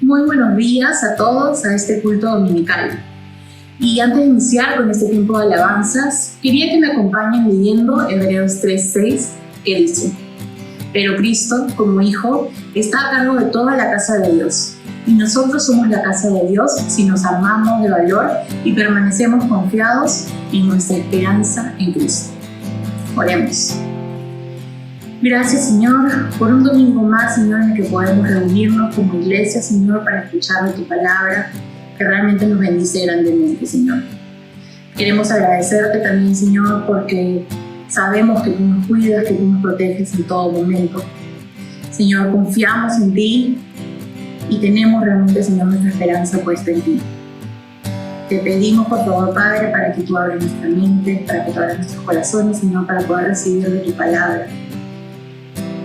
Muy buenos días a todos a este culto dominical. Y antes de iniciar con este tiempo de alabanzas, quería que me acompañen leyendo Hebreos 3:6, que dice: Pero Cristo, como Hijo, está a cargo de toda la casa de Dios. Y nosotros somos la casa de Dios si nos armamos de valor y permanecemos confiados en nuestra esperanza en Cristo. Oremos. Gracias, Señor, por un domingo más, Señor, en el que podemos reunirnos como iglesia, Señor, para escuchar de tu palabra, que realmente nos bendice grandemente, Señor. Queremos agradecerte también, Señor, porque sabemos que tú nos cuidas, que tú nos proteges en todo momento. Señor, confiamos en ti y tenemos realmente, Señor, nuestra esperanza puesta en ti. Te pedimos, por favor, Padre, para que tú abras nuestra mente, para que tú abras nuestros corazones, Señor, para poder recibir de tu palabra.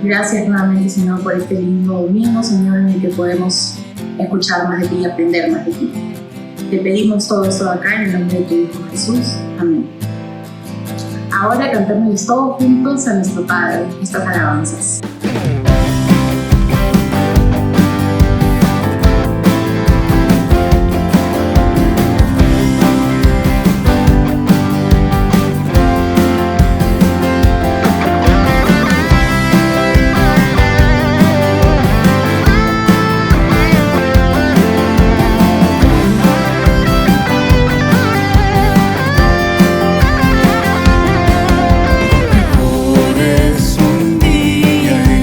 Gracias nuevamente, Señor, por este lindo domingo, Señor, en el que podemos escuchar más de ti y aprender más de ti. Te pedimos todo esto acá en el nombre de tu Hijo Jesús. Amén. Ahora cantemos todos juntos a nuestro Padre estas alabanzas. Hoy es un día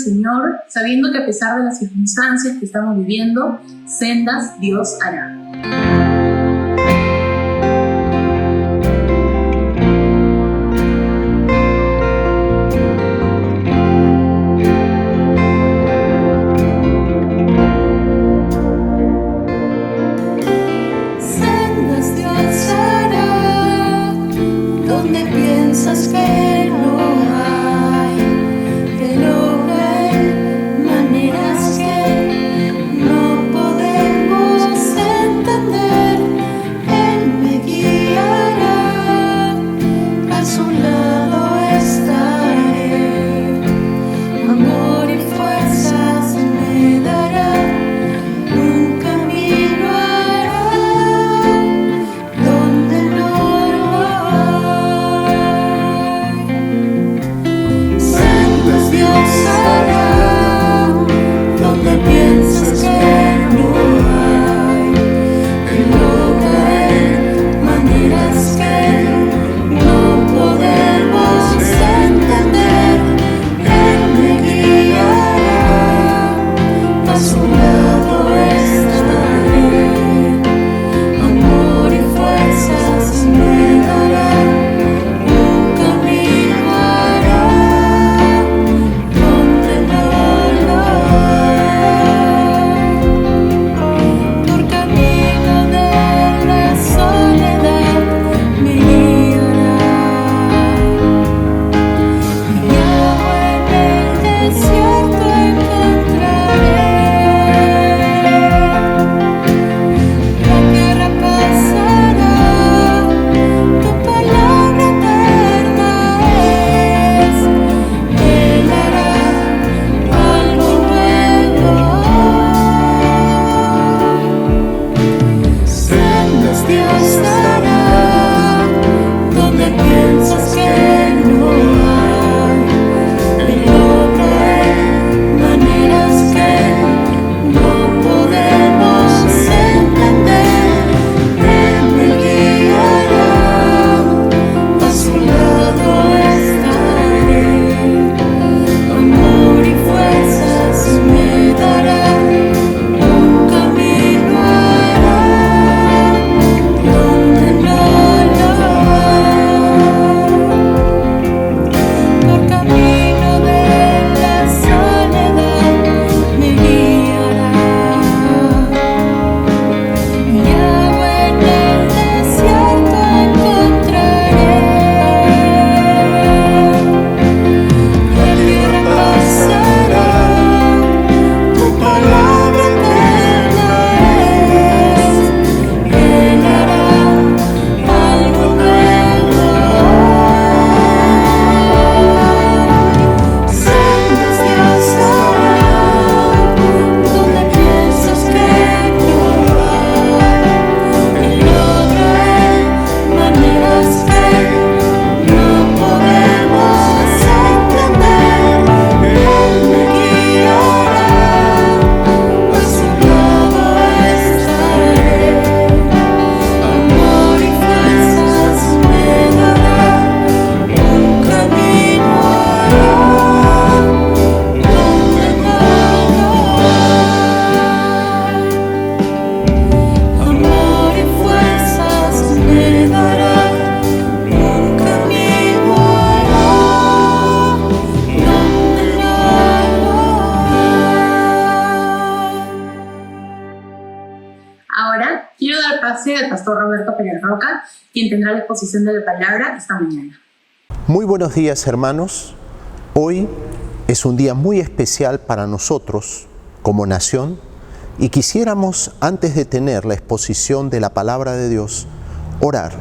Señor, sabiendo que a pesar de las circunstancias que estamos viviendo, sendas Dios hará. Ahora quiero dar pase al pastor Roberto Pérez Roca, quien tendrá la exposición de la palabra esta mañana. Muy buenos días, hermanos. Hoy es un día muy especial para nosotros como nación y quisiéramos, antes de tener la exposición de la palabra de Dios, orar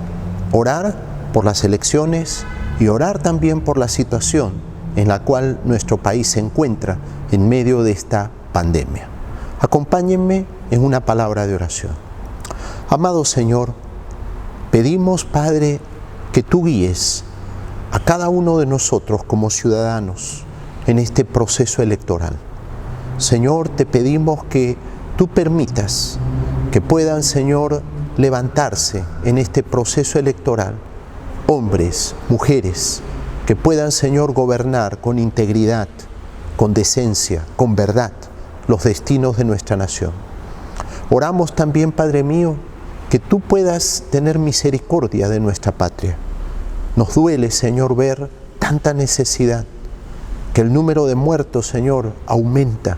por las elecciones y orar también por la situación en la cual nuestro país se encuentra en medio de esta pandemia. Acompáñenme en una palabra de oración. Amado Señor, pedimos, Padre, que tú guíes a cada uno de nosotros como ciudadanos en este proceso electoral. Señor, te pedimos que tú permitas que puedan, Señor, levantarse en este proceso electoral hombres, mujeres, que puedan, Señor, gobernar con integridad, con decencia, con verdad, los destinos de nuestra nación. Oramos también, Padre mío, que tú puedas tener misericordia de nuestra patria. Nos duele, Señor, ver tanta necesidad, que el número de muertos, Señor, aumenta,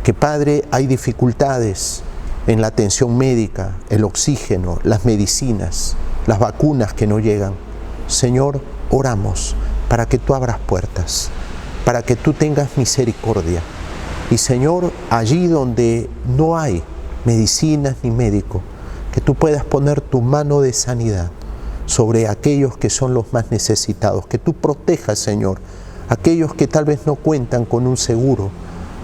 que, Padre, hay dificultades en la atención médica, el oxígeno, las medicinas, las vacunas que no llegan. Señor, oramos para que tú abras puertas, para que tú tengas misericordia. Y, Señor, allí donde no hay medicinas ni médico, que tú puedas poner tu mano de sanidad sobre aquellos que son los más necesitados, que tú protejas, Señor, aquellos que tal vez no cuentan con un seguro,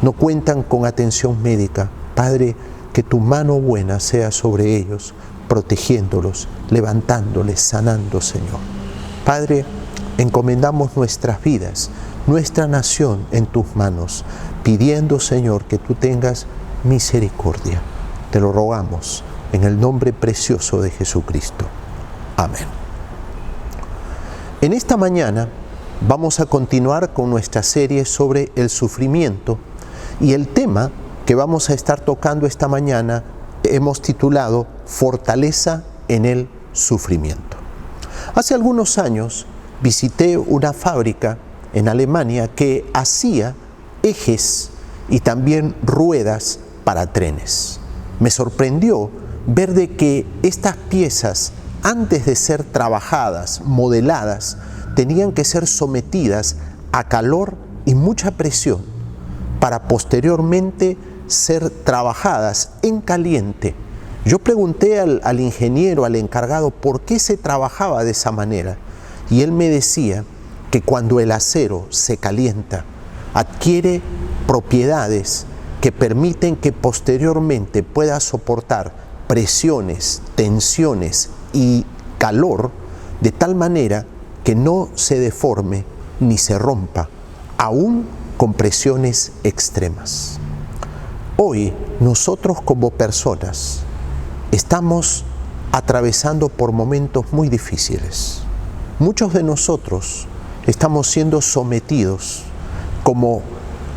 no cuentan con atención médica. Padre, que tu mano buena sea sobre ellos, protegiéndolos, levantándoles, sanando, Señor. Padre, encomendamos nuestras vidas, nuestra nación en tus manos, pidiendo, Señor, que tú tengas misericordia. Te lo rogamos en el nombre precioso de Jesucristo. Amén. En esta mañana vamos a continuar con nuestra serie sobre el sufrimiento, y el tema que vamos a estar tocando esta mañana hemos titulado Fortaleza en el sufrimiento. Hace algunos años visité una fábrica en Alemania que hacía ejes y también ruedas para trenes. Me sorprendió ver de que estas piezas, antes de ser trabajadas, modeladas, tenían que ser sometidas a calor y mucha presión para posteriormente ser trabajadas en caliente. Yo pregunté al ingeniero, al encargado, por qué se trabajaba de esa manera, y él me decía que cuando el acero se calienta, adquiere propiedades que permiten que posteriormente pueda soportar presiones, tensiones y calor de tal manera que no se deforme ni se rompa, aún con presiones extremas. Hoy nosotros como personas estamos atravesando por momentos muy difíciles. Muchos de nosotros estamos siendo sometidos como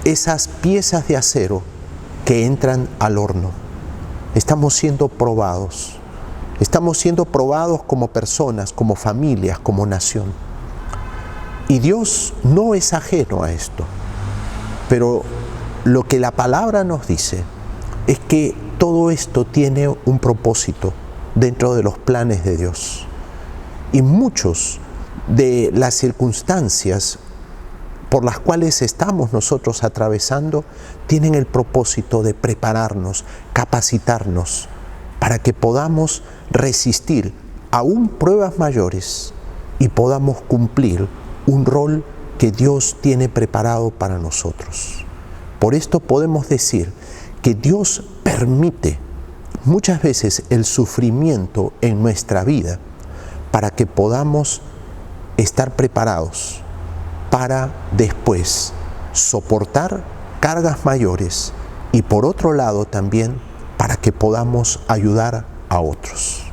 esas piezas de acero que entran al horno. Estamos siendo probados. Estamos siendo probados como personas, como familias, como nación. Y Dios no es ajeno a esto. Pero lo que la palabra nos dice es que todo esto tiene un propósito dentro de los planes de Dios. Y muchos de las circunstancias por las cuales estamos nosotros atravesando tienen el propósito de prepararnos, capacitarnos, para que podamos resistir aún pruebas mayores y podamos cumplir un rol que Dios tiene preparado para nosotros. Por esto podemos decir que Dios permite muchas veces el sufrimiento en nuestra vida para que podamos estar preparados para después soportar cargas mayores, y por otro lado también para que podamos ayudar a otros.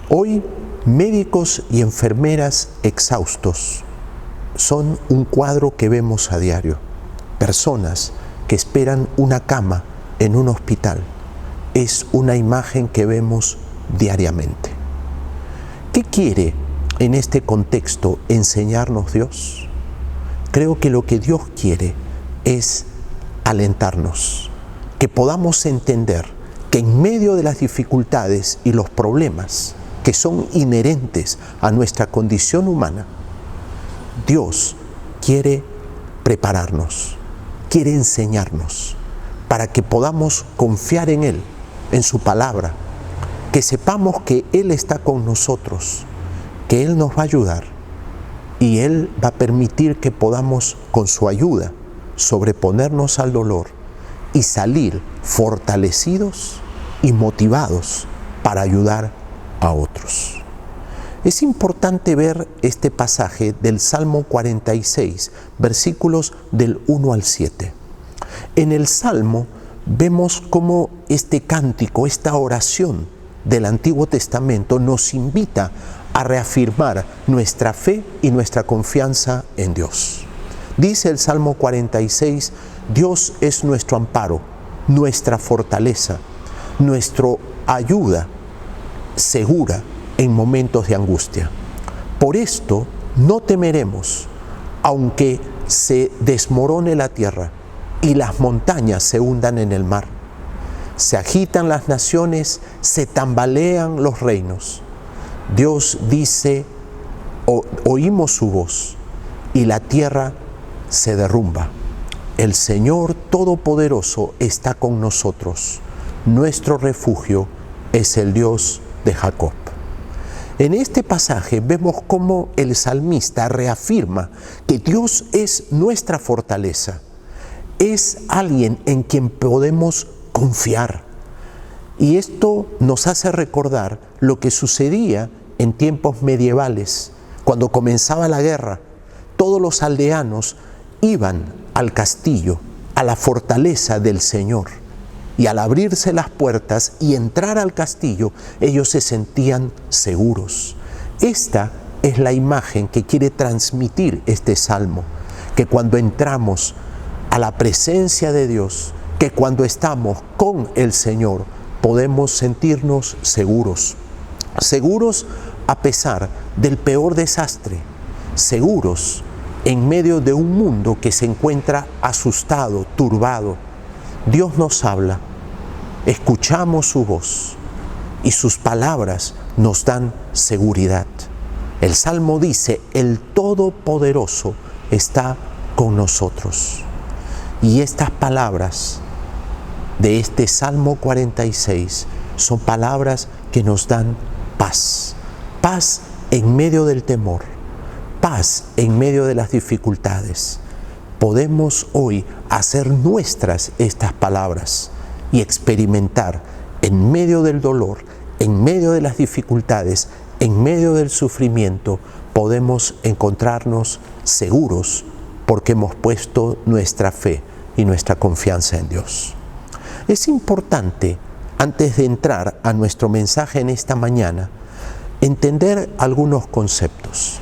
Hoy, médicos y enfermeras exhaustos son un cuadro que vemos a diario. Personas que esperan una cama en un hospital es una imagen que vemos diariamente. ¿Qué quiere en este contexto enseñarnos Dios? Creo que lo que Dios quiere es alentarnos, que podamos entender que en medio de las dificultades y los problemas que son inherentes a nuestra condición humana, Dios quiere prepararnos, quiere enseñarnos para que podamos confiar en Él, en su palabra, que sepamos que Él está con nosotros, que Él nos va a ayudar y Él va a permitir que podamos, con su ayuda, sobreponernos al dolor y salir fortalecidos y motivados para ayudar a otros. Es importante ver este pasaje del Salmo 46, versículos del 1 al 7. En el Salmo vemos cómo este cántico, esta oración del Antiguo Testamento nos invita a reafirmar nuestra fe y nuestra confianza en Dios. Dice el Salmo 46, Dios es nuestro amparo, nuestra fortaleza, nuestra ayuda segura en momentos de angustia. Por esto no temeremos, aunque se desmorone la tierra y las montañas se hundan en el mar. Se agitan las naciones, se tambalean los reinos. Dios dice, oímos su voz y la tierra se derrumba. El Señor Todopoderoso está con nosotros. Nuestro refugio es el Dios de Jacob. En este pasaje vemos cómo el salmista reafirma que Dios es nuestra fortaleza. Es alguien en quien podemos confiar. Y esto nos hace recordar lo que sucedía en tiempos medievales, cuando comenzaba la guerra. Todos los aldeanos iban al castillo, a la fortaleza del Señor. Y al abrirse las puertas y entrar al castillo, ellos se sentían seguros. Esta es la imagen que quiere transmitir este salmo, que cuando entramos a la presencia de Dios, que cuando estamos con el Señor, podemos sentirnos seguros. Seguros a pesar del peor desastre, seguros en medio de un mundo que se encuentra asustado, turbado. Dios nos habla, escuchamos su voz y sus palabras nos dan seguridad. El Salmo dice, el Todopoderoso está con nosotros. Y estas palabras de este Salmo 46 son palabras que nos dan paz. Paz en medio del temor, paz en medio de las dificultades. Podemos hoy hacer nuestras estas palabras y experimentar en medio del dolor, en medio de las dificultades, en medio del sufrimiento, podemos encontrarnos seguros porque hemos puesto nuestra fe y nuestra confianza en Dios. Es importante, antes de entrar a nuestro mensaje en esta mañana, entender algunos conceptos.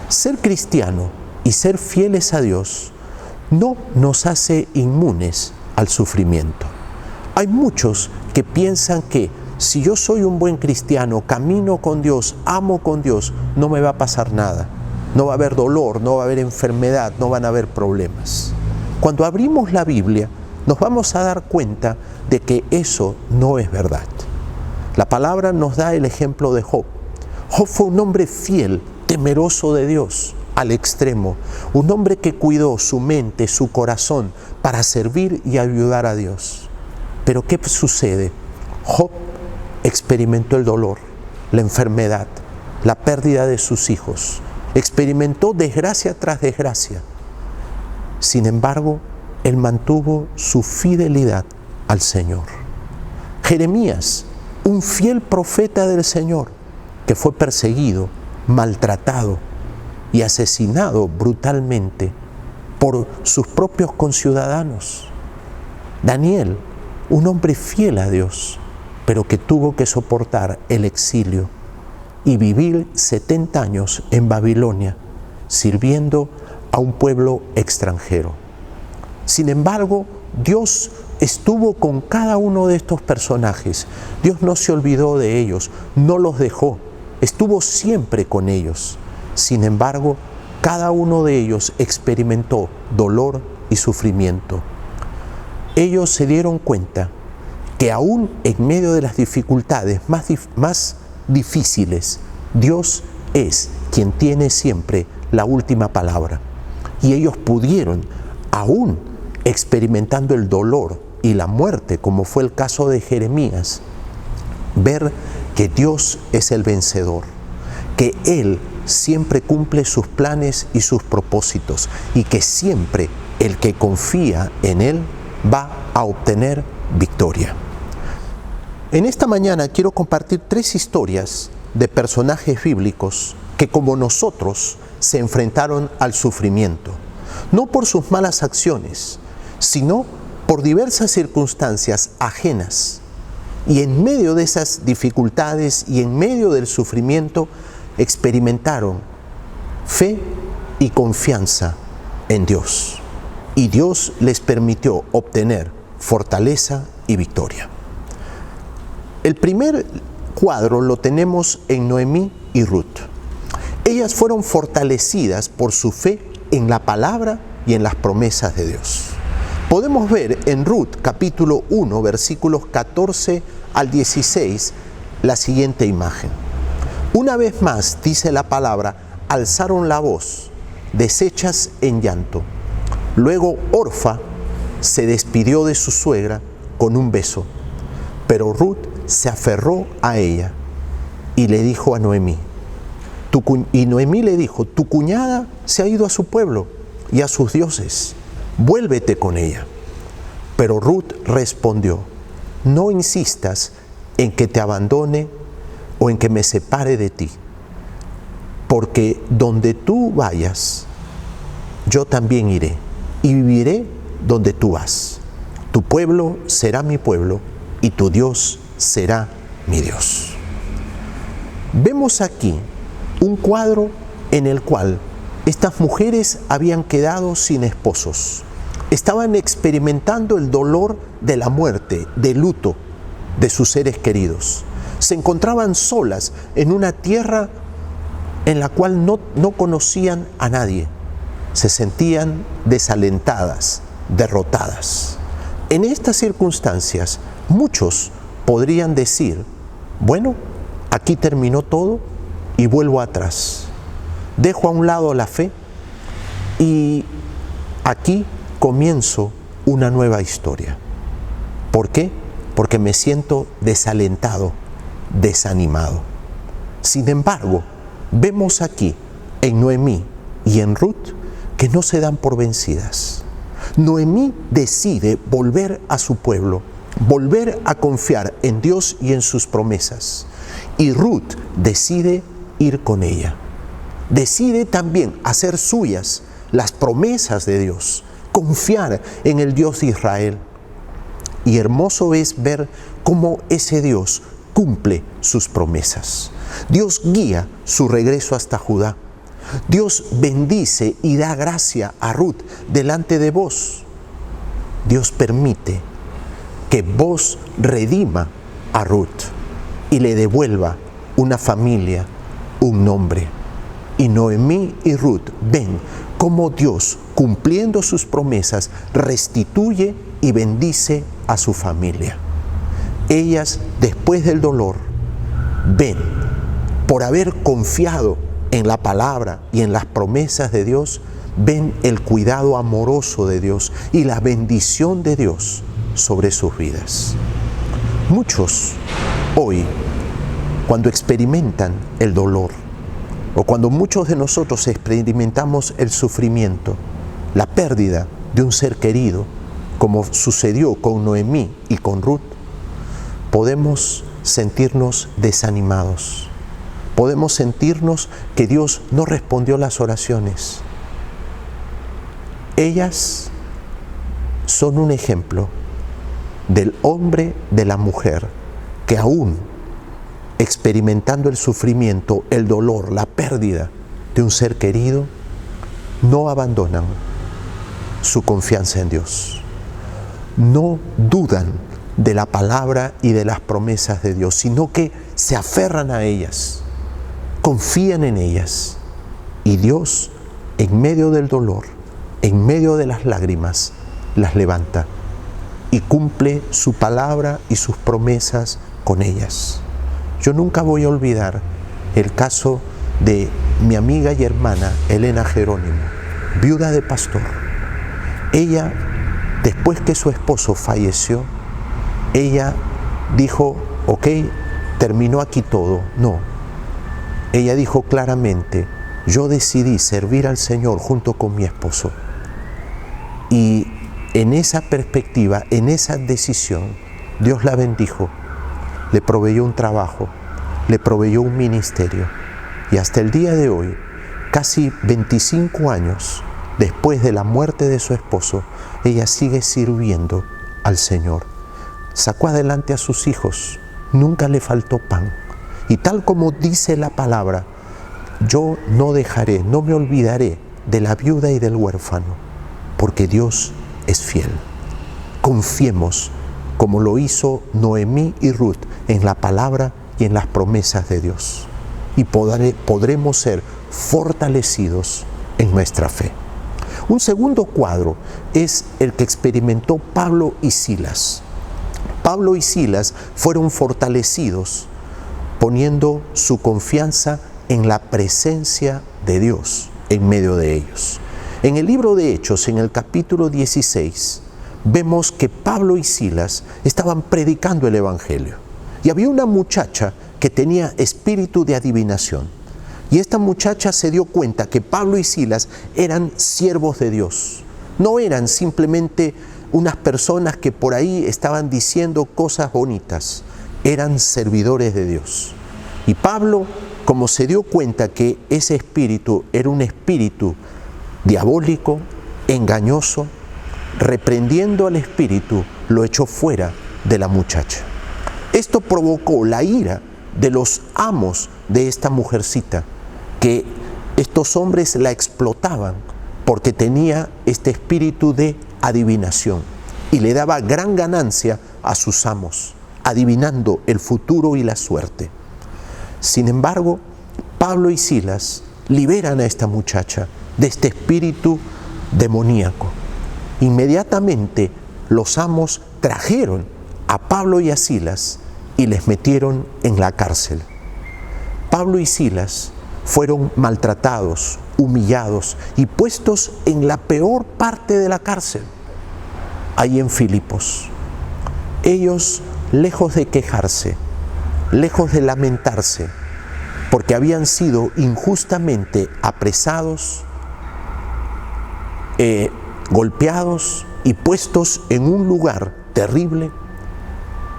Ser cristiano y ser fieles a Dios no nos hace inmunes al sufrimiento. Hay muchos que piensan que si yo soy un buen cristiano, camino con Dios, amo con Dios, no me va a pasar nada. No va a haber dolor, no va a haber enfermedad, no van a haber problemas. Cuando abrimos la Biblia, nos vamos a dar cuenta de que eso no es verdad. La palabra nos da el ejemplo de Job. Job fue un hombre fiel, temeroso de Dios al extremo, un hombre que cuidó su mente, su corazón para servir y ayudar a Dios. Pero ¿qué sucede? Job experimentó el dolor, la enfermedad, la pérdida de sus hijos, experimentó desgracia tras desgracia. Sin embargo, él mantuvo su fidelidad al Señor. Jeremías, un fiel profeta del Señor, que fue perseguido, maltratado y asesinado brutalmente por sus propios conciudadanos. Daniel, un hombre fiel a Dios, pero que tuvo que soportar el exilio y vivir 70 años en Babilonia, sirviendo a un pueblo extranjero. Sin embargo, Dios estuvo con cada uno de estos personajes. Dios no se olvidó de ellos, no los dejó, estuvo siempre con ellos. Sin embargo, cada uno de ellos experimentó dolor y sufrimiento. Ellos se dieron cuenta que aún en medio de las dificultades más difíciles, Dios es quien tiene siempre la última palabra. Y ellos pudieron, aún experimentando el dolor y la muerte, como fue el caso de Jeremías, ver que Dios es el vencedor, que Él siempre cumple sus planes y sus propósitos, y que siempre el que confía en Él va a obtener victoria. En esta mañana quiero compartir 3 historias de personajes bíblicos que, como nosotros, se enfrentaron al sufrimiento, no por sus malas acciones, sino por diversas circunstancias ajenas. Y en medio de esas dificultades y en medio del sufrimiento, experimentaron fe y confianza en Dios. Y Dios les permitió obtener fortaleza y victoria. El primer cuadro lo tenemos en Noemí y Ruth. Ellas fueron fortalecidas por su fe en la palabra y en las promesas de Dios. Podemos ver en Ruth capítulo 1, versículos 14 al 16, la siguiente imagen. Una vez más, dice la palabra, alzaron la voz, deshechas en llanto. Luego Orfa se despidió de su suegra con un beso, pero Ruth se aferró a ella y le dijo a Noemí, Noemí le dijo, tu cuñada se ha ido a su pueblo y a sus dioses, vuélvete con ella. Pero Ruth respondió, no insistas en que te abandone o en que me separe de ti, porque donde tú vayas, yo también iré y viviré donde tú vas. Tu pueblo será mi pueblo y tu Dios será mi Dios. Vemos aquí un cuadro en el cual estas mujeres habían quedado sin esposos. Estaban experimentando el dolor de la muerte, del luto de sus seres queridos. Se encontraban solas en una tierra en la cual no conocían a nadie. Se sentían desalentadas, derrotadas. En estas circunstancias, muchos podrían decir, bueno, aquí terminó todo y vuelvo atrás. Dejo a un lado la fe y aquí comienzo una nueva historia. ¿Por qué? Porque me siento desalentado, desanimado. Sin embargo, vemos aquí en Noemí y en Ruth que no se dan por vencidas. Noemí decide volver a su pueblo, volver a confiar en Dios y en sus promesas. Y Ruth decide ir con ella. Decide también hacer suyas las promesas de Dios, confiar en el Dios de Israel. Y hermoso es ver cómo ese Dios cumple sus promesas. Dios guía su regreso hasta Judá. Dios bendice y da gracia a Ruth delante de vos. Dios permite que vos redima a Ruth y le devuelva una familia, un nombre. Y Noemí y Ruth ven cómo Dios, cumpliendo sus promesas, restituye y bendice a su familia. Ellas, después del dolor, ven, por haber confiado en la palabra y en las promesas de Dios, ven el cuidado amoroso de Dios y la bendición de Dios sobre sus vidas. Muchos hoy, cuando experimentan el dolor, o cuando muchos de nosotros experimentamos el sufrimiento, la pérdida de un ser querido, como sucedió con Noemí y con Ruth, podemos sentirnos desanimados. Podemos sentirnos que Dios no respondió las oraciones. Ellas son un ejemplo del hombre, de la mujer, que aún experimentando el sufrimiento, el dolor, la pérdida de un ser querido, no abandonan su confianza en Dios. No dudan de la palabra y de las promesas de Dios, sino que se aferran a ellas. Confían en ellas y Dios, en medio del dolor, en medio de las lágrimas, las levanta y cumple su palabra y sus promesas con ellas. Yo nunca voy a olvidar el caso de mi amiga y hermana Elena Jerónimo, viuda de pastor. Ella, después que su esposo falleció, ella dijo, ok, terminó aquí todo. No. Ella dijo claramente, yo decidí servir al Señor junto con mi esposo. Y en esa perspectiva, en esa decisión, Dios la bendijo, le proveyó un trabajo, le proveyó un ministerio. Y hasta el día de hoy, casi 25 años después de la muerte de su esposo, ella sigue sirviendo al Señor. Sacó adelante a sus hijos, nunca le faltó pan. Y tal como dice la palabra, yo no dejaré, no me olvidaré de la viuda y del huérfano, porque Dios es fiel. Confiemos, como lo hizo Noemí y Ruth, en la palabra y en las promesas de Dios, y podremos ser fortalecidos en nuestra fe. Un segundo cuadro es el que experimentó Pablo y Silas. Pablo y Silas fueron fortalecidos poniendo su confianza en la presencia de Dios en medio de ellos. En el libro de Hechos, en el capítulo 16, vemos que Pablo y Silas estaban predicando el Evangelio. Y había una muchacha que tenía espíritu de adivinación. Y esta muchacha se dio cuenta que Pablo y Silas eran siervos de Dios. No eran simplemente unas personas que por ahí estaban diciendo cosas bonitas. Eran servidores de Dios. Y Pablo, como se dio cuenta que ese espíritu era un espíritu diabólico, engañoso, reprendiendo al espíritu, lo echó fuera de la muchacha. Esto provocó la ira de los amos de esta mujercita, que estos hombres la explotaban porque tenía este espíritu de adivinación y le daba gran ganancia a sus amos, adivinando el futuro y la suerte. Sin embargo, Pablo y Silas liberan a esta muchacha de este espíritu demoníaco. Inmediatamente los amos trajeron a Pablo y a Silas y les metieron en la cárcel. Pablo y Silas fueron maltratados, humillados y puestos en la peor parte de la cárcel, ahí en Filipos. Ellos, lejos de quejarse, lejos de lamentarse, porque habían sido injustamente apresados, golpeados y puestos en un lugar terrible,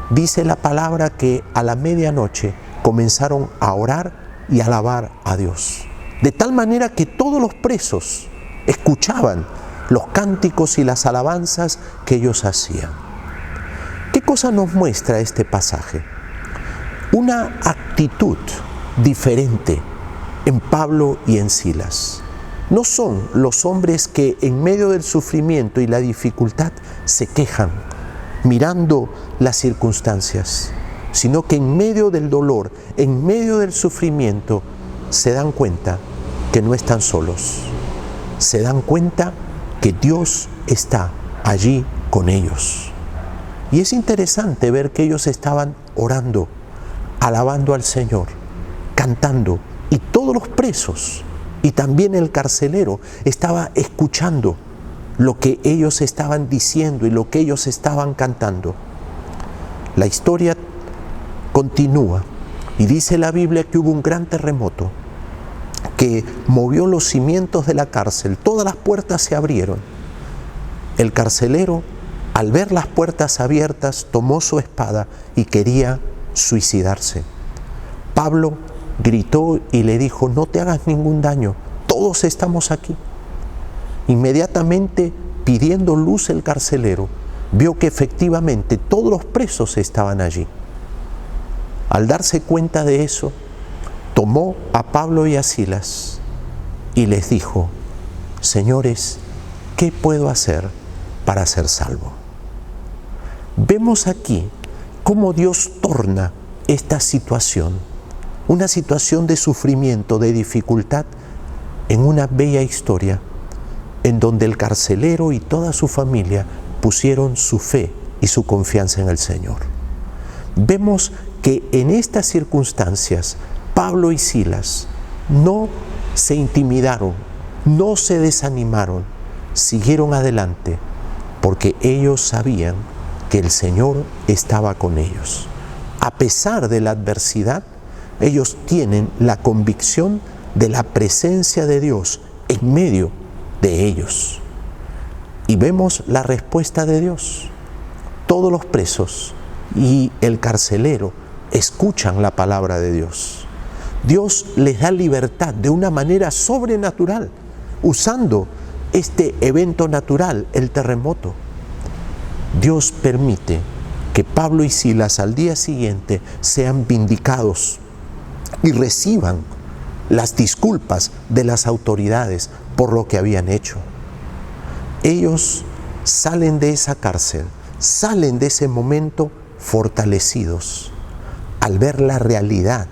dice la palabra que a la medianoche comenzaron a orar y alabar a Dios. De tal manera que todos los presos escuchaban los cánticos y las alabanzas que ellos hacían. ¿Qué cosa nos muestra este pasaje? Una actitud diferente en Pablo y en Silas. No son los hombres que en medio del sufrimiento y la dificultad se quejan, mirando las circunstancias, sino que en medio del dolor, en medio del sufrimiento, se dan cuenta que no están solos. Se dan cuenta que Dios está allí con ellos. Y es interesante ver que ellos estaban orando, alabando al Señor, cantando, y todos los presos y también el carcelero estaba escuchando lo que ellos estaban diciendo y lo que ellos estaban cantando. La historia continúa y dice la Biblia que hubo un gran terremoto que movió los cimientos de la cárcel, todas las puertas se abrieron. El carcelero, al ver las puertas abiertas, tomó su espada y quería suicidarse. Pablo gritó y le dijo: no te hagas ningún daño, todos estamos aquí. Inmediatamente, pidiendo luz, el carcelero vio que efectivamente todos los presos estaban allí. Al darse cuenta de eso, tomó a Pablo y a Silas y les dijo: señores, ¿qué puedo hacer para ser salvo? Vemos aquí cómo Dios torna esta situación, una situación de sufrimiento, de dificultad, en una bella historia en donde el carcelero y toda su familia pusieron su fe y su confianza en el Señor. Vemos que en estas circunstancias Pablo y Silas no se intimidaron, no se desanimaron, siguieron adelante porque ellos sabían que el Señor estaba con ellos. A pesar de la adversidad, ellos tienen la convicción de la presencia de Dios en medio de ellos. Y vemos la respuesta de Dios. Todos los presos y el carcelero escuchan la palabra de Dios. Dios les da libertad de una manera sobrenatural, usando este evento natural, el terremoto. Dios permite que Pablo y Silas al día siguiente sean vindicados y reciban las disculpas de las autoridades por lo que habían hecho. Ellos salen de esa cárcel, salen de ese momento fortalecidos al ver la realidad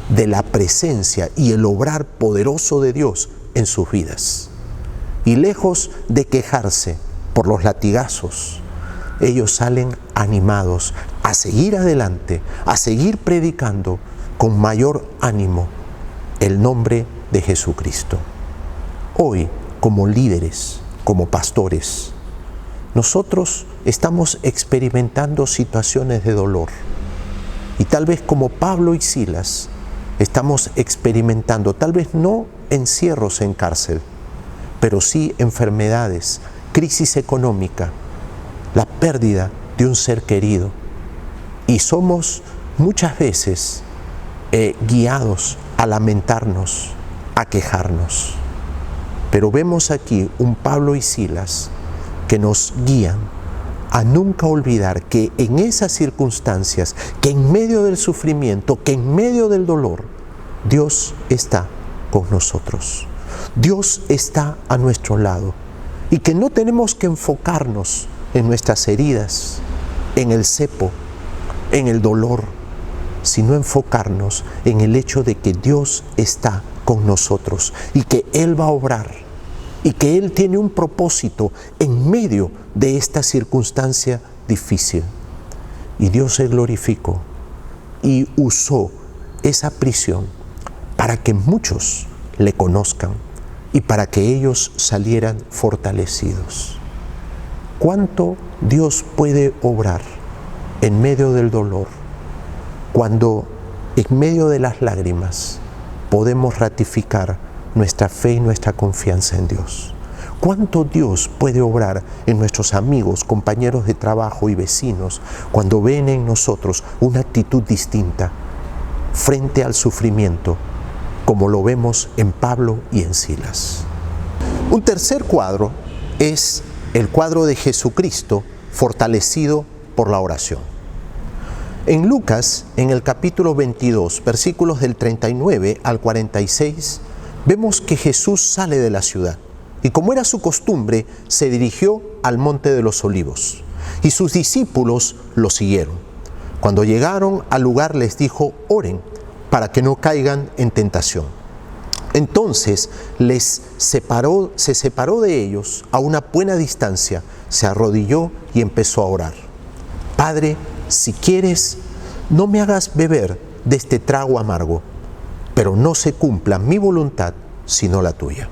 de la presencia y el obrar poderoso de Dios en sus vidas. Y lejos de quejarse por los latigazos, ellos salen animados a seguir adelante, a seguir predicando con mayor ánimo el nombre de Jesucristo. Hoy, como líderes, como pastores, nosotros estamos experimentando situaciones de dolor. Y tal vez como Pablo y Silas, estamos experimentando, tal vez no encierros en cárcel, pero sí enfermedades, crisis económica, la pérdida de un ser querido. Y somos muchas veces guiados a lamentarnos, a quejarnos. Pero vemos aquí un Pablo y Silas que nos guían a nunca olvidar que en esas circunstancias, que en medio del sufrimiento, que en medio del dolor, Dios está con nosotros. Dios está a nuestro lado y que no tenemos que enfocarnos en nuestras heridas, en el cepo, en el dolor, sino enfocarnos en el hecho de que Dios está con nosotros y que Él va a obrar y que Él tiene un propósito en medio de esta circunstancia difícil. Y Dios se glorificó y usó esa prisión para que muchos le conozcan y para que ellos salieran fortalecidos. ¿Cuánto Dios puede obrar en medio del dolor cuando en medio de las lágrimas podemos ratificar nuestra fe y nuestra confianza en Dios? ¿Cuánto Dios puede obrar en nuestros amigos, compañeros de trabajo y vecinos cuando ven en nosotros una actitud distinta frente al sufrimiento, como lo vemos en Pablo y en Silas? Un tercer cuadro es el cuadro de Jesucristo fortalecido por la oración. En Lucas, en el capítulo 22, versículos del 39 al 46, vemos que Jesús sale de la ciudad y, como era su costumbre, se dirigió al Monte de los Olivos y sus discípulos lo siguieron. Cuando llegaron al lugar les dijo: oren para que no caigan en tentación. Entonces se separó de ellos a una buena distancia, se arrodilló y empezó a orar. Padre, si quieres, no me hagas beber de este trago amargo, pero no se cumpla mi voluntad, sino la tuya.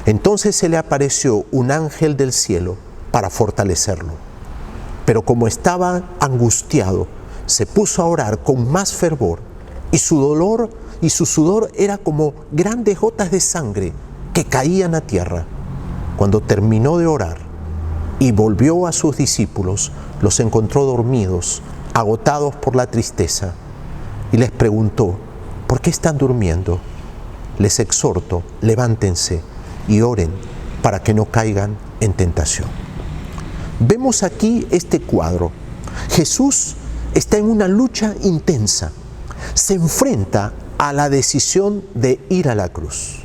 Entonces se le apareció un ángel del cielo para fortalecerlo. Pero como estaba angustiado, se puso a orar con más fervor, y su sudor era como grandes gotas de sangre que caían a tierra. Cuando terminó de orar y volvió a sus discípulos, los encontró dormidos, agotados por la tristeza, y les preguntó: ¿por qué están durmiendo? Les exhorto, levántense y oren para que no caigan en tentación. Vemos aquí este cuadro. Jesús está en una lucha intensa. Se enfrenta a la decisión de ir a la cruz.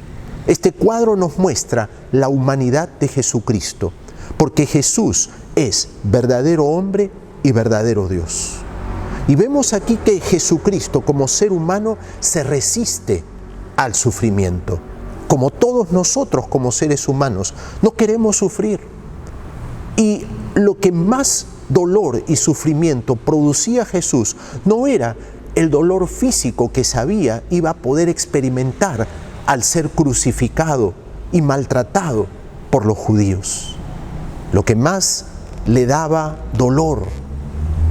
Este cuadro nos muestra la humanidad de Jesucristo, porque Jesús es verdadero hombre y verdadero Dios. Y vemos aquí que Jesucristo, como ser humano, se resiste al sufrimiento. Como todos nosotros, como seres humanos, no queremos sufrir. Y lo que más dolor y sufrimiento producía Jesús no era el dolor físico que sabía iba a poder experimentar al ser crucificado y maltratado por los judíos. Lo que más le daba dolor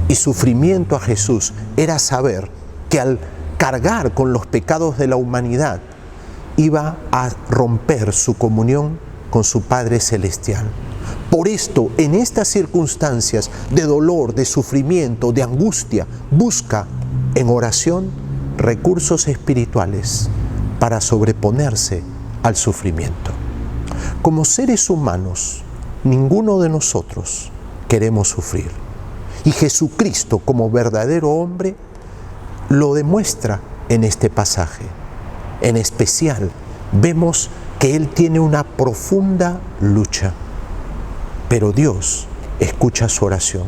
y sufrimiento a Jesús era saber que al cargar con los pecados de la humanidad iba a romper su comunión con su Padre Celestial. Por esto, en estas circunstancias de dolor, de sufrimiento, de angustia, busca en oración recursos espirituales para sobreponerse al sufrimiento. Como seres humanos, ninguno de nosotros queremos sufrir. Y Jesucristo, como verdadero hombre, lo demuestra en este pasaje. En especial, vemos que él tiene una profunda lucha, pero Dios escucha su oración.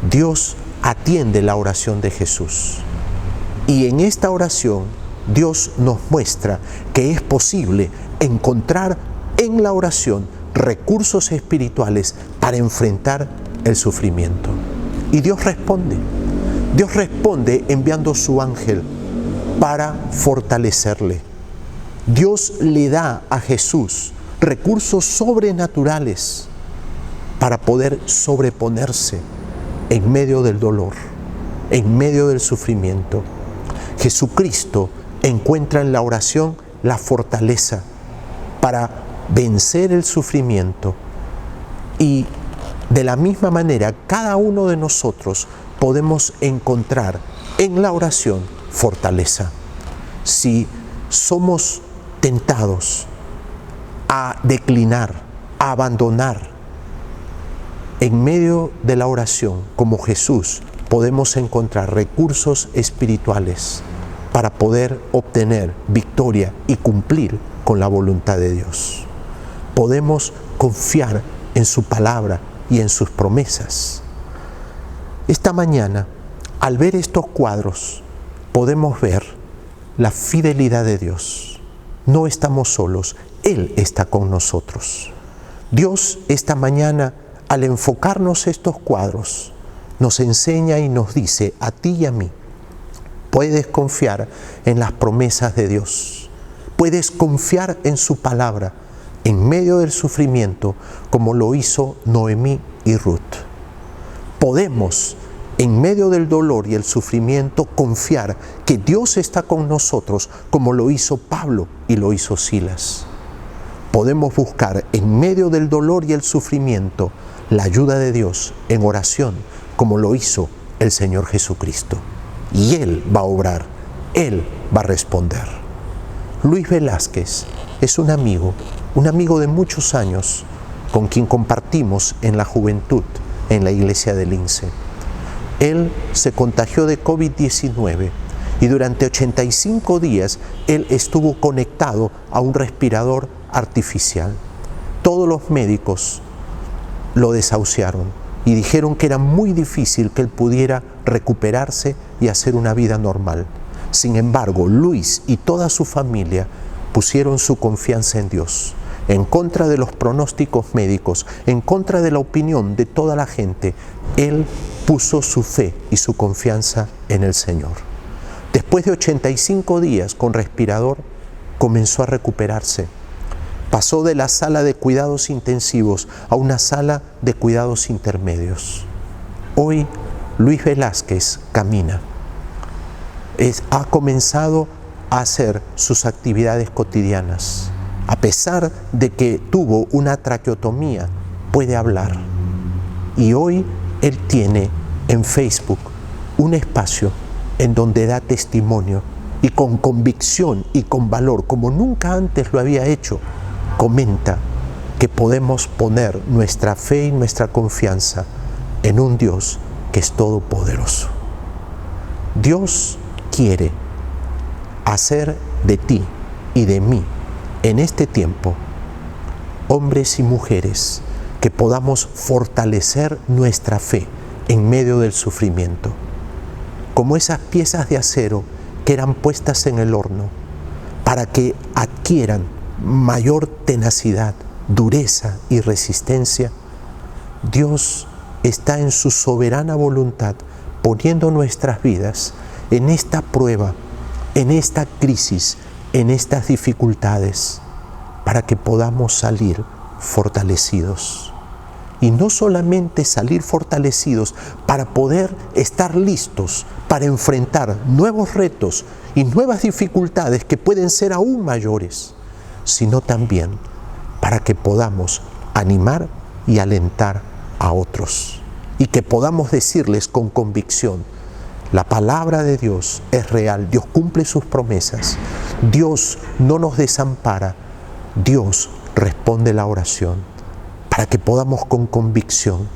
Dios atiende la oración de Jesús. Y en esta oración, Dios nos muestra que es posible encontrar en la oración recursos espirituales para enfrentar el sufrimiento. Y Dios responde. Dios responde enviando su ángel para fortalecerle. Dios le da a Jesús recursos sobrenaturales para poder sobreponerse en medio del dolor, en medio del sufrimiento. Jesucristo encuentra en la oración la fortaleza para vencer el sufrimiento. Y de la misma manera, cada uno de nosotros podemos encontrar en la oración fortaleza. Si somos tentados a declinar, a abandonar, en medio de la oración, como Jesús, podemos encontrar recursos espirituales para poder obtener victoria y cumplir con la voluntad de Dios. Podemos confiar en su palabra y en sus promesas. Esta mañana, al ver estos cuadros, podemos ver la fidelidad de Dios. No estamos solos, Él está con nosotros. Dios esta mañana, al enfocarnos estos cuadros, nos enseña y nos dice a ti y a mí: puedes confiar en las promesas de Dios, puedes confiar en su palabra en medio del sufrimiento, como lo hizo Noemí y Ruth. Podemos, en medio del dolor y el sufrimiento, confiar que Dios está con nosotros, como lo hizo Pablo y lo hizo Silas. Podemos buscar en medio del dolor y el sufrimiento la ayuda de Dios en oración, como lo hizo el Señor Jesucristo. Y Él va a obrar, Él va a responder. Luis Velázquez es un amigo de muchos años, con quien compartimos en la juventud en la iglesia del Lince. Él se contagió de COVID-19 y durante 85 días él estuvo conectado a un respirador artificial. Todos los médicos lo desahuciaron y dijeron que era muy difícil que él pudiera recuperarse y hacer una vida normal. Sin embargo, Luis y toda su familia pusieron su confianza en Dios, en contra de los pronósticos médicos, en contra de la opinión de toda la gente. Él puso su fe y su confianza en el Señor. Después de 85 días con respirador, comenzó a recuperarse. Pasó de la sala de cuidados intensivos a una sala de cuidados intermedios. Hoy Luis Velázquez camina. Ha comenzado a hacer sus actividades cotidianas. A pesar de que tuvo una traqueotomía, puede hablar. Y hoy él tiene en Facebook un espacio en donde da testimonio y con convicción y con valor, como nunca antes lo había hecho, comenta que podemos poner nuestra fe y nuestra confianza en un Dios que es todopoderoso. Dios quiere hacer de ti y de mí en este tiempo hombres y mujeres que podamos fortalecer nuestra fe en medio del sufrimiento, como esas piezas de acero que eran puestas en el horno para que adquieran mayor tenacidad, dureza y resistencia. Dios está en su soberana voluntad poniendo nuestras vidas en esta prueba, en esta crisis, en estas dificultades, para que podamos salir fortalecidos. Y no solamente salir fortalecidos para poder estar listos para enfrentar nuevos retos y nuevas dificultades que pueden ser aún mayores, sino también para que podamos animar y alentar a otros y que podamos decirles con convicción: la palabra de Dios es real, Dios cumple sus promesas, Dios no nos desampara, Dios responde la oración, para que podamos con convicción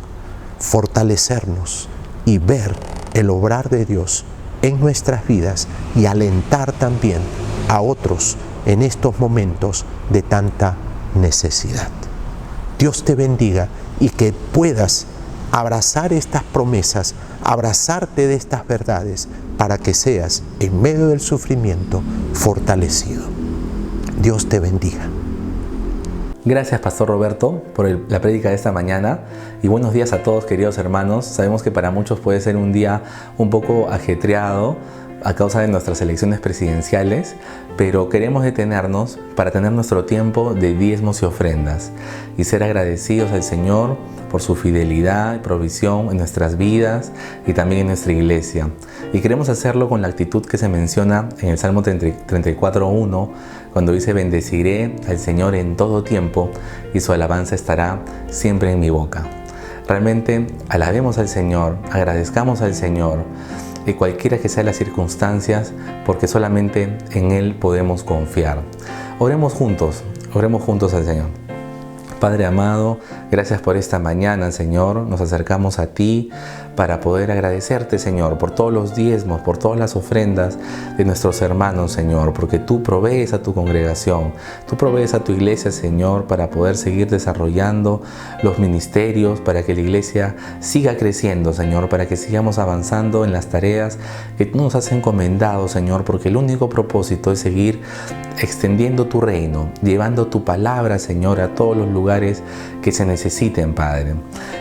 fortalecernos y ver el obrar de Dios en nuestras vidas y alentar también a otros en estos momentos de tanta necesidad. Dios te bendiga y que puedas abrazar estas promesas, abrazarte de estas verdades para que seas, en medio del sufrimiento, fortalecido. Dios te bendiga. Gracias, Pastor Roberto, por la prédica de esta mañana y buenos días a todos, queridos hermanos. Sabemos que para muchos puede ser un día un poco ajetreado a causa de nuestras elecciones presidenciales, pero queremos detenernos para tener nuestro tiempo de diezmos y ofrendas y ser agradecidos al Señor por su fidelidad y provisión en nuestras vidas y también en nuestra iglesia. Y queremos hacerlo con la actitud que se menciona en el Salmo 34:1, cuando dice: bendeciré al Señor en todo tiempo y su alabanza estará siempre en mi boca. Realmente alabemos al Señor, agradezcamos al Señor, y cualquiera que sean las circunstancias, porque solamente en Él podemos confiar. Oremos juntos al Señor. Padre amado, gracias por esta mañana, Señor. Nos acercamos a ti para poder agradecerte, Señor, por todos los diezmos, por todas las ofrendas de nuestros hermanos, Señor, porque tú provees a tu congregación, tú provees a tu iglesia, Señor, para poder seguir desarrollando los ministerios, para que la iglesia siga creciendo, Señor, para que sigamos avanzando en las tareas que tú nos has encomendado, Señor, porque el único propósito es seguir extendiendo tu reino, llevando tu palabra, Señor, a todos los lugares que se necesiten, Padre.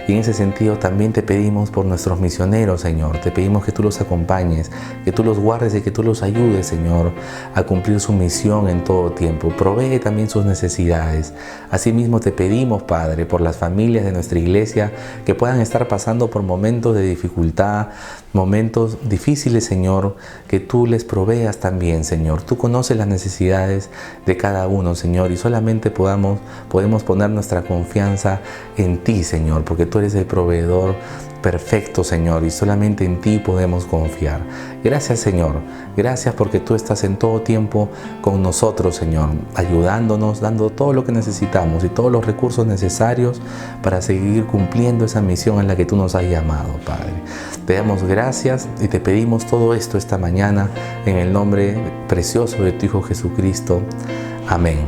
Y en ese sentido también te pedimos por nuestros misioneros, Señor. Te pedimos que tú los acompañes, que tú los guardes y que tú los ayudes, Señor, a cumplir su misión en todo tiempo. Provee también sus necesidades. Asimismo te pedimos, Padre, por las familias de nuestra iglesia que puedan estar pasando por momentos de dificultad, momentos difíciles, Señor, que tú les proveas también, Señor. Tú conoces las necesidades de cada uno, Señor, y solamente podemos poner nuestra confianza en ti, Señor, porque tú eres el proveedor perfecto, Señor, y solamente en ti podemos confiar. Gracias, Señor. Gracias porque tú estás en todo tiempo con nosotros, Señor, ayudándonos, dando todo lo que necesitamos y todos los recursos necesarios para seguir cumpliendo esa misión en la que tú nos has llamado, Padre. Te damos gracias y te pedimos todo esto esta mañana en el nombre precioso de tu Hijo Jesucristo. Amén.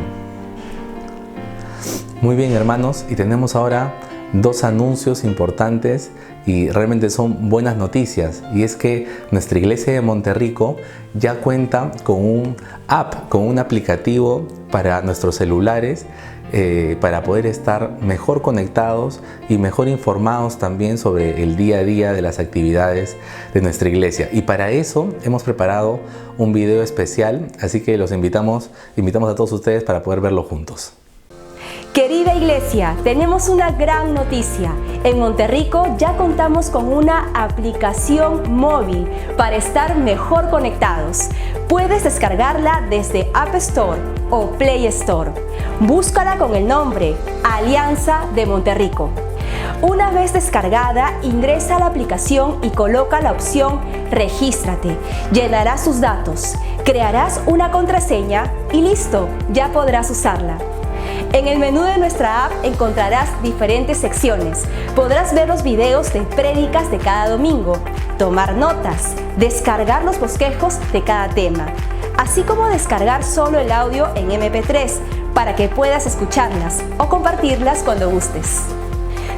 Muy bien, hermanos, y tenemos ahora dos anuncios importantes y realmente son buenas noticias, y es que nuestra iglesia de Monterrico ya cuenta con un app, con un aplicativo para nuestros celulares para poder estar mejor conectados y mejor informados también sobre el día a día de las actividades de nuestra iglesia. Y para eso hemos preparado un video especial, así que los invitamos a todos ustedes para poder verlo juntos. Querida iglesia, tenemos una gran noticia. En Monterrico ya contamos con una aplicación móvil para estar mejor conectados. Puedes descargarla desde App Store o Play Store. Búscala con el nombre Alianza de Monterrico. Una vez descargada, ingresa a la aplicación y coloca la opción Regístrate. Llenarás tus datos, crearás una contraseña y listo, ya podrás usarla. En el menú de nuestra app encontrarás diferentes secciones. Podrás ver los videos de prédicas de cada domingo, tomar notas, descargar los bosquejos de cada tema, así como descargar solo el audio en MP3 para que puedas escucharlas o compartirlas cuando gustes.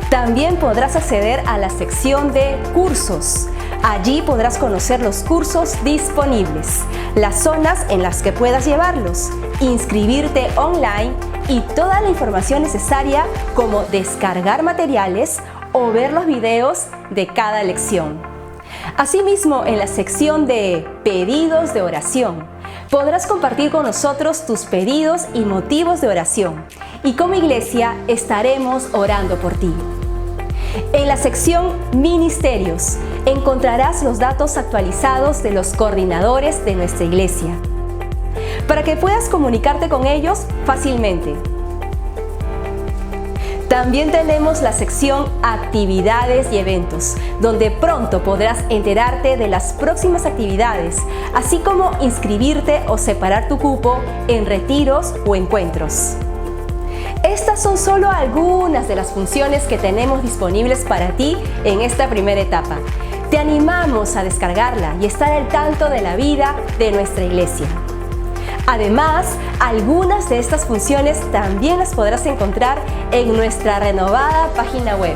También podrás acceder a la sección de cursos. Allí podrás conocer los cursos disponibles, las zonas en las que puedas llevarlos, inscribirte online y toda la información necesaria como descargar materiales o ver los videos de cada lección. Asimismo, en la sección de pedidos de oración, podrás compartir con nosotros tus pedidos y motivos de oración, y como iglesia estaremos orando por ti. En la sección Ministerios encontrarás los datos actualizados de los coordinadores de nuestra iglesia, para que puedas comunicarte con ellos fácilmente. También tenemos la sección Actividades y Eventos, donde pronto podrás enterarte de las próximas actividades, así como inscribirte o separar tu cupo en retiros o encuentros. Estas son solo algunas de las funciones que tenemos disponibles para ti en esta primera etapa. Te animamos a descargarla y estar al tanto de la vida de nuestra iglesia. Además, algunas de estas funciones también las podrás encontrar en nuestra renovada página web,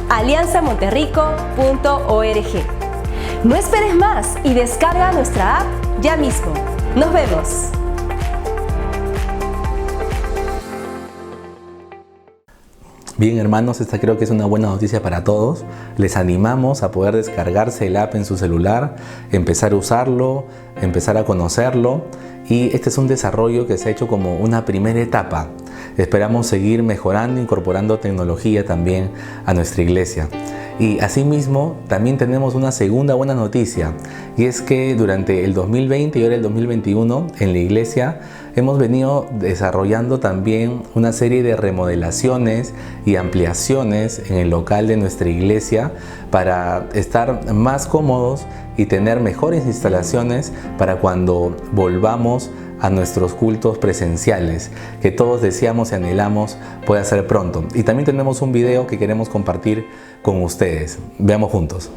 alianzamonterrico.org. No esperes más y descarga nuestra app ya mismo. ¡Nos vemos! Bien, hermanos, esta creo que es una buena noticia para todos. Les animamos a poder descargarse el app en su celular, empezar a usarlo, empezar a conocerlo. Y este es un desarrollo que se ha hecho como una primera etapa. Esperamos seguir mejorando, incorporando tecnología también a nuestra iglesia. Y asimismo, también tenemos una segunda buena noticia, y es que durante el 2020 y ahora el 2021 en la iglesia hemos venido desarrollando también una serie de remodelaciones y ampliaciones en el local de nuestra iglesia para estar más cómodos y tener mejores instalaciones para cuando volvamos a nuestros cultos presenciales, que todos deseamos y anhelamos pueda ser pronto. Y también tenemos un video que queremos compartir con ustedes. Veamos juntos.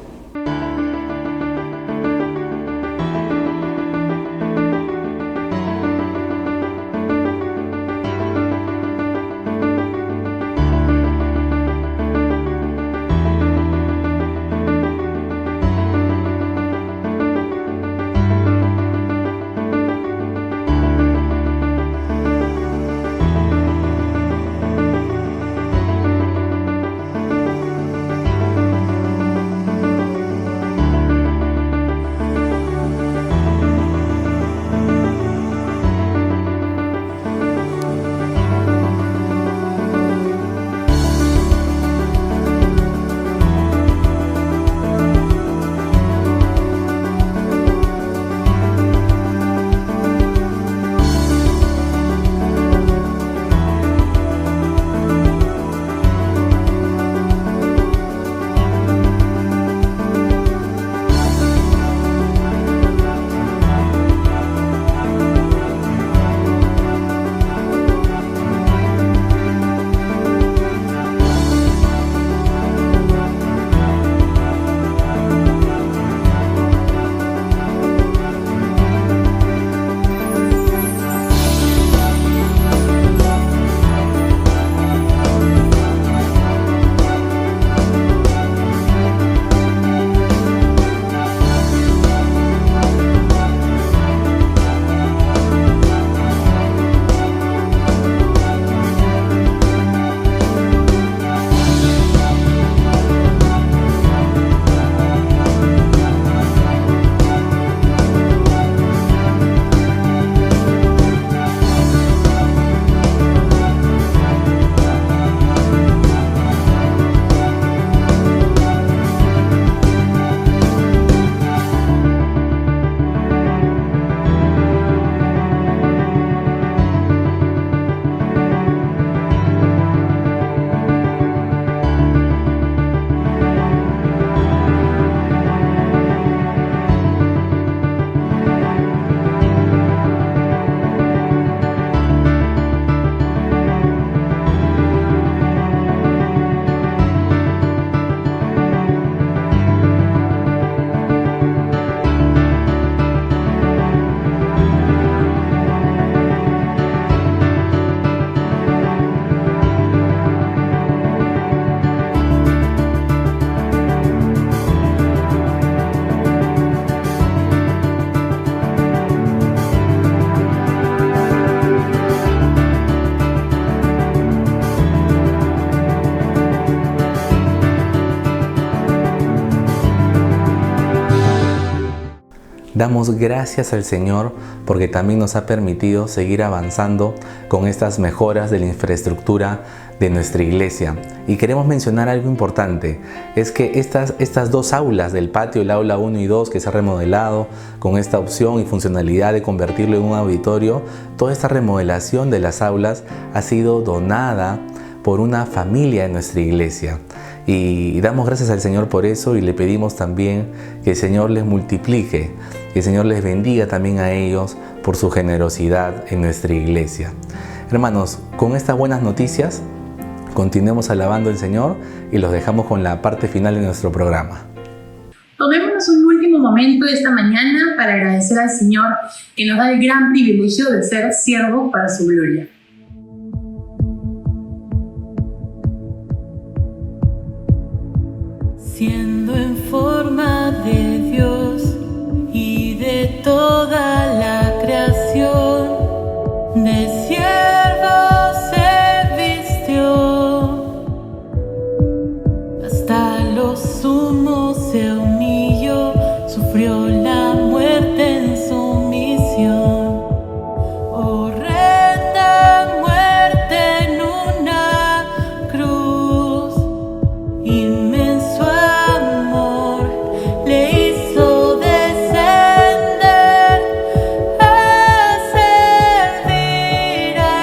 Damos gracias al Señor porque también nos ha permitido seguir avanzando con estas mejoras de la infraestructura de nuestra iglesia. Y queremos mencionar algo importante, es que estas dos aulas del patio, el aula 1 y 2 que se ha remodelado con esta opción y funcionalidad de convertirlo en un auditorio, toda esta remodelación de las aulas ha sido donada por una familia de nuestra iglesia. Y damos gracias al Señor por eso y le pedimos también que el Señor les multiplique, que el Señor les bendiga también a ellos por su generosidad en nuestra iglesia. Hermanos, con estas buenas noticias, continuemos alabando al Señor y los dejamos con la parte final de nuestro programa. Tomémonos un último momento esta mañana para agradecer al Señor que nos da el gran privilegio de ser siervos para su gloria. Siendo en forma de Dios y de toda la creación, de siervo se vistió, hasta lo sumo se humilló, sufrió la muerte en sumisión. Horrenda muerte en una cruz, inmenso amor le hizo descender a servir a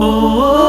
oh, oh.